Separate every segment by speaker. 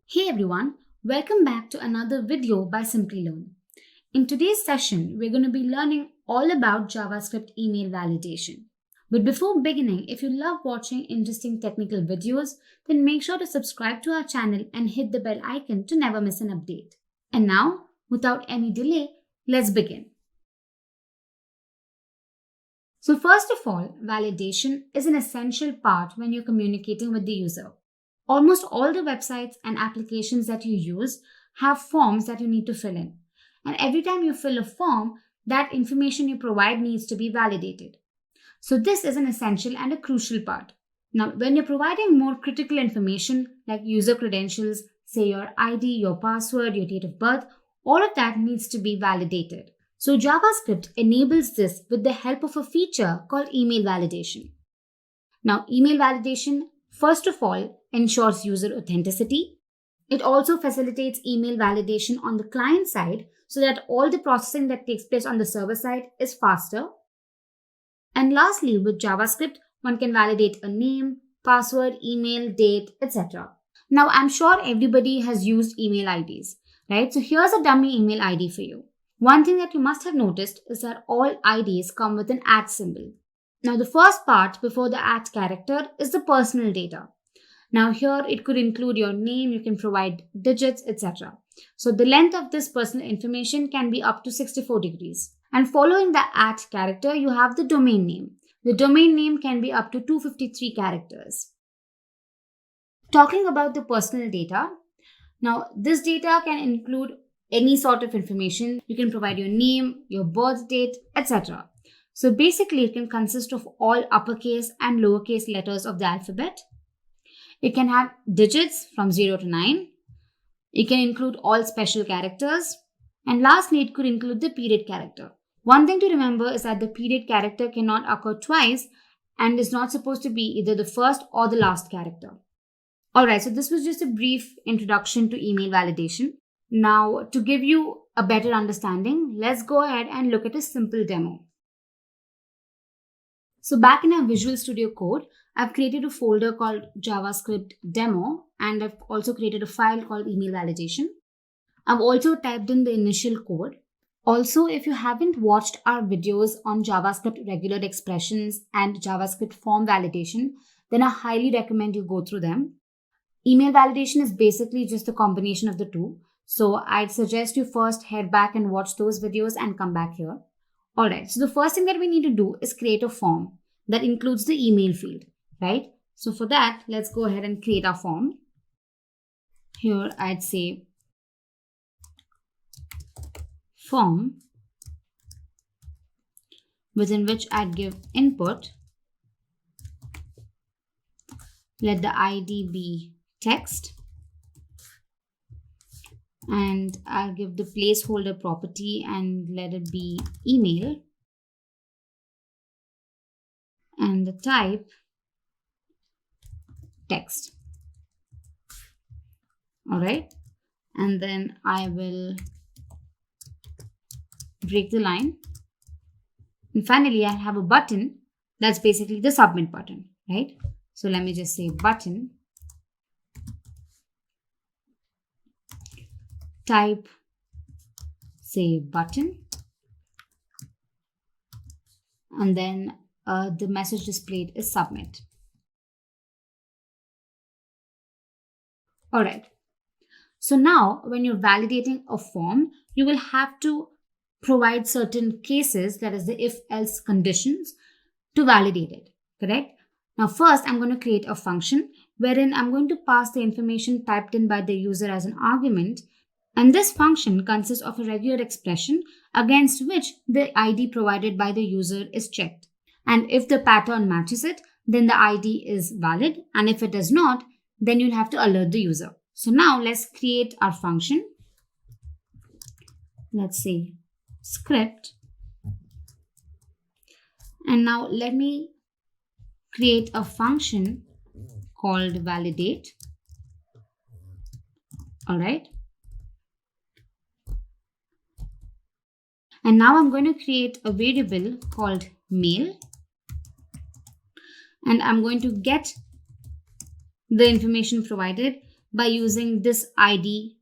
Speaker 1: Hey everyone, welcome back to another video by Simplilearn. In today's session, we're going to be learning all about JavaScript email validation. But before beginning, if you love watching interesting technical videos, then make sure to subscribe to our channel and hit the bell icon to never miss an update. And now, without any delay, let's begin. So first of all, validation is an essential part when you're communicating with the user. Almost all the websites and applications that you use have forms that you need to fill in. And every time you fill a form, that information you provide needs to be validated. So this is an essential and a crucial part. Now, when you're providing more critical information like user credentials, say your ID, your password, your date of birth, all of that needs to be validated. So JavaScript enables this with the help of a feature called email validation. Now, email validation, first of all, ensures user authenticity. It also facilitates email validation on the client side so that all the processing that takes place on the server side is faster. And lastly, with JavaScript, one can validate a name, password, email, date, etc. Now, I'm sure everybody has used email IDs, right? So here's a dummy email ID for you. One thing that you must have noticed is that all IDs come with an @ symbol. Now, the first part before the @ character is the personal data. Now here it could include your name, you can provide digits, etc. So the length of this personal information can be up to 64 degrees. And following the @ character, you have the domain name. The domain name can be up to 253 characters. Talking about the personal data, now this data can include any sort of information. You can provide your name, your birth date, etc. So basically it can consist of all uppercase and lowercase letters of the alphabet. It can have digits from 0 to 9. It can include all special characters. And lastly, it could include the period character. One thing to remember is that the period character cannot occur twice and is not supposed to be either the first or the last character. Alright, so this was just a brief introduction to email validation. Now, to give you a better understanding, let's go ahead and look at a simple demo. So back in our Visual Studio Code, I've created a folder called JavaScript demo, and I've also created a file called email validation. I've also typed in the initial code. Also, if you haven't watched our videos on JavaScript regular expressions and JavaScript form validation, then I highly recommend you go through them. Email validation is basically just a combination of the two. So I'd suggest you first head back and watch those videos and come back here. Alright, so the first thing that we need to do is create a form that includes the email field, right? So for that, let's go ahead and create our form. Here I'd say form, within which I'd give input. Let the ID be text. And I'll give the placeholder property and let it be email. And the type text. Alright. And then I will break the line. And finally, I have a button. That's basically the submit button, right? So let me just say button. Type, say button, and then the message displayed is submit. Alright, so now when you're validating a form, you will have to provide certain cases, that is the if-else conditions, to validate it, correct? Now first, I'm going to create a function wherein I'm going to pass the information typed in by the user as an argument. And this function consists of a regular expression against which the ID provided by the user is checked. And if the pattern matches it, then the ID is valid. And if it does not, then you'll have to alert the user. So now let's create our function. Let's say script. And now let me create a function called validate. All right. And now I'm going to create a variable called mail. and I'm going to get the information provided by using this ID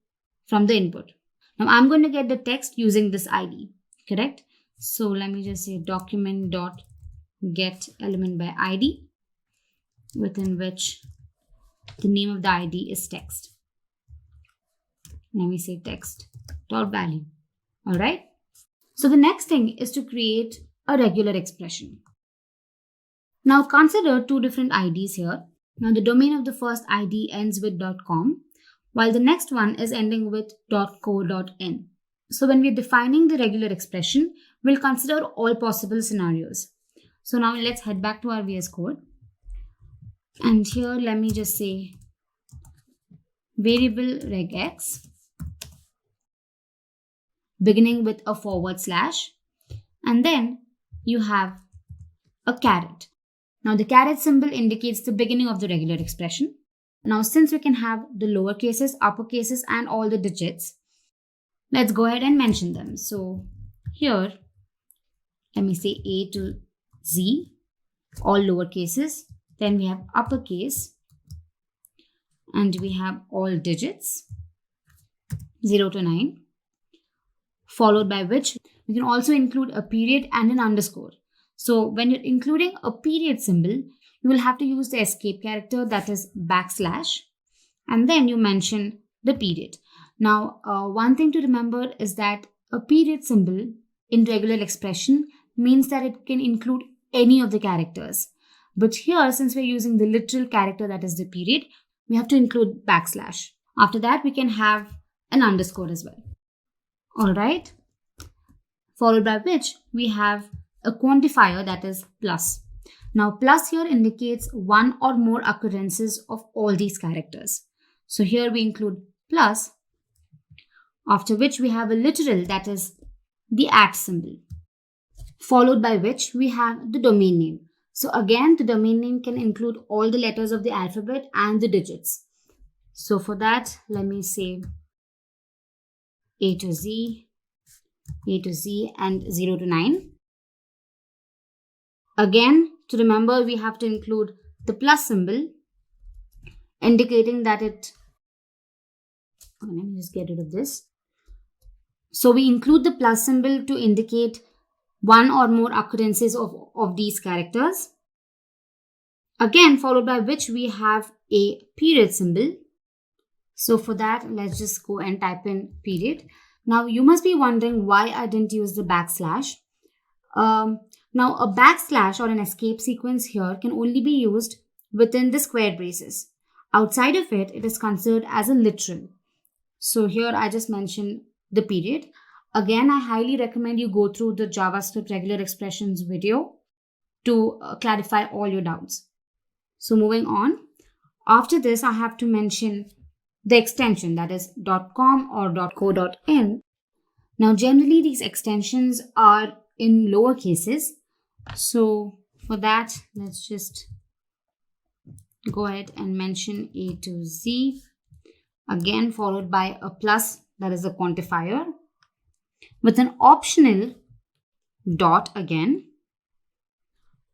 Speaker 1: from the input. Now I'm going to get the text using this ID, correct? So let me just say document dot get element by ID, within which the name of the ID is text. Let me say text dot value. All right. So the next thing is to create a regular expression. Now consider two different IDs here. Now the domain of the first ID ends with .com, while the next one is ending with .co.in. So when we're defining the regular expression, we'll consider all possible scenarios. So now let's head back to our VS Code. And here let me just say variable regex beginning with a /, and then you have a caret. Now the caret symbol indicates the beginning of the regular expression. Now since we can have the lower cases, upper cases, and all the digits, let's go ahead and mention them. So here, let me say A to Z, all lower cases. Then we have uppercase, and we have all digits, 0 to 9, followed by which we can also include a period and an underscore. So when you're including a period symbol, you will have to use the escape character, that is \, and then you mention the period. Now, one thing to remember is that a period symbol in regular expression means that it can include any of the characters. But here, since we're using the literal character, that is the period, we have to include \. After that, we can have an underscore as well. All right. Followed by which we have a quantifier, that is plus. Now, plus here indicates one or more occurrences of all these characters. So here we include plus, after which we have a literal, that is the @ symbol, followed by which we have the domain name. So again, the domain name can include all the letters of the alphabet and the digits. So for that, let me say A to Z, and 0 to 9. Again, to remember, we have to include the plus symbol, indicating that let me just get rid of this. So we include the plus symbol to indicate one or more occurrences of these characters. Again, followed by which we have a period symbol. So for that, let's just go and type in period. Now you must be wondering why I didn't use the \. Now a \/ or an escape sequence here can only be used within the square braces. Outside of it, it is considered as a literal. So here I just mentioned the period. Again, I highly recommend you go through the JavaScript regular expressions video to clarify all your doubts. So moving on, after this, I have to mention the extension, that is .com or .co.in. Now, generally, these extensions are in lower cases. So for that, let's just go ahead and mention A to Z, again followed by a plus, that is a quantifier, with an optional dot again,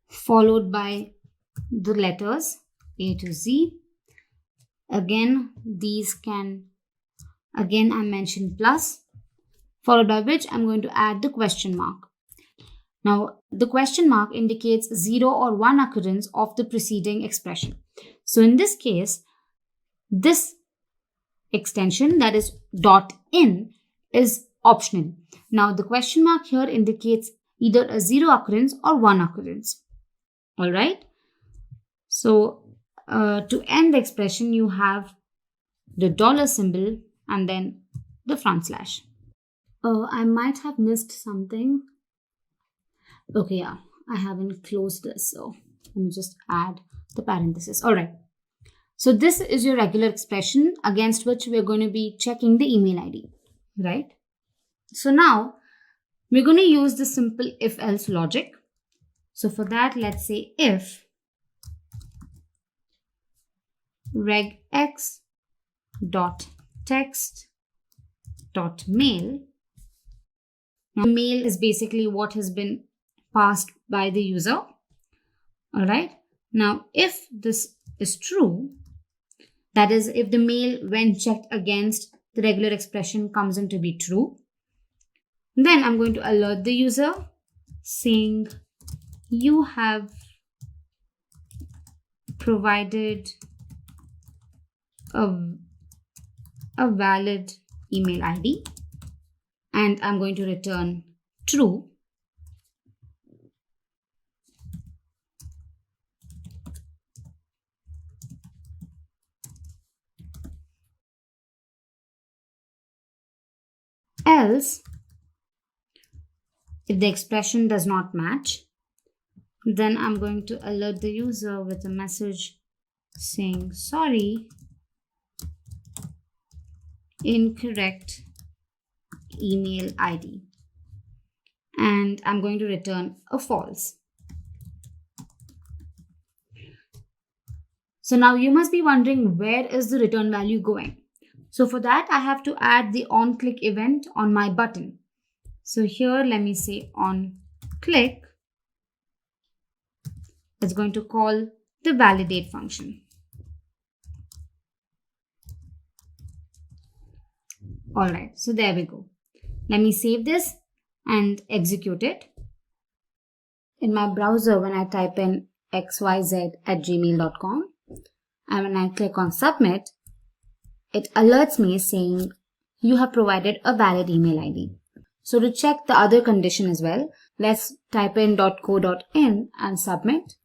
Speaker 1: followed by the letters A to Z. Again, these can, again I mentioned plus, followed by which I'm going to add the question mark. Now, the question mark indicates 0 or 1 occurrence of the preceding expression. So in this case, this extension, that is .in, is optional. Now, the question mark here indicates either a 0 occurrence or 1 occurrence. All right. So to end the expression, you have the $ symbol and then the front slash. I might have missed something. Okay, yeah, I haven't closed this, so let me just add the parenthesis. All right. So this is your regular expression against which we're going to be checking the email ID, right? So now we're going to use the simple if-else logic. So for that, let's say if regex dot text dot mail. Now, mail is basically what has been passed by the user. All right. Now, if this is true, that is, if the mail when checked against the regular expression comes in to be true, then I'm going to alert the user saying you have provided a valid email ID, and I'm going to return true. Else, if the expression does not match, then I'm going to alert the user with a message saying, sorry, incorrect email ID. And I'm going to return a false. So now you must be wondering, where is the return value going? So for that, I have to add the onClick event on my button. So here, let me say onClick. It's going to call the validate function. All right, so there we go. Let me save this and execute it. In my browser, when I type in xyz@gmail.com, and when I click on submit, it alerts me saying you have provided a valid email ID. So to check the other condition as well, let's type in .co.in and submit.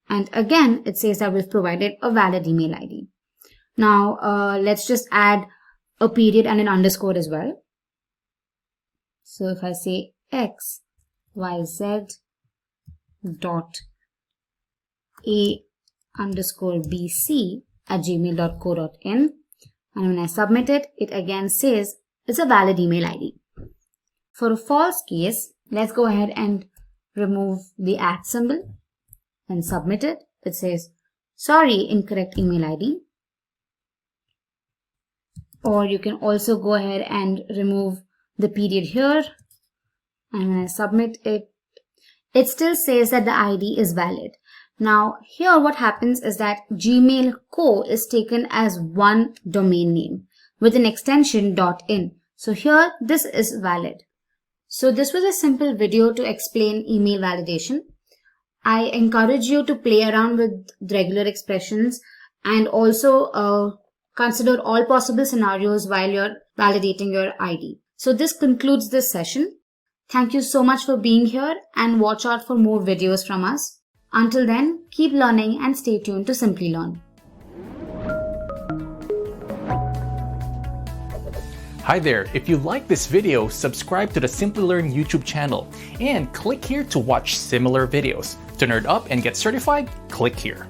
Speaker 1: And again, it says that we've provided a valid email ID. Now, let's just add a period and an underscore as well. So if I say xyz.a_bc@gmail.co.in, and when I submit it, it again says it's a valid email ID. For a false case, let's go ahead and remove the @ symbol and submit it. It says, sorry, incorrect email ID. Or you can also go ahead and remove the period here. And when I submit it, it still says that the ID is valid. Now here what happens is that Gmail Co is taken as one domain name with an extension .in. So here this is valid. So this was a simple video to explain email validation. I encourage you to play around with regular expressions and also consider all possible scenarios while you're validating your ID. So this concludes this session. Thank you so much for being here and watch out for more videos from us. Until then, keep learning and stay tuned to Simplilearn.
Speaker 2: Hi there, if you like this video, subscribe to the Simplilearn YouTube channel and click here to watch similar videos. To nerd up and get certified, click here.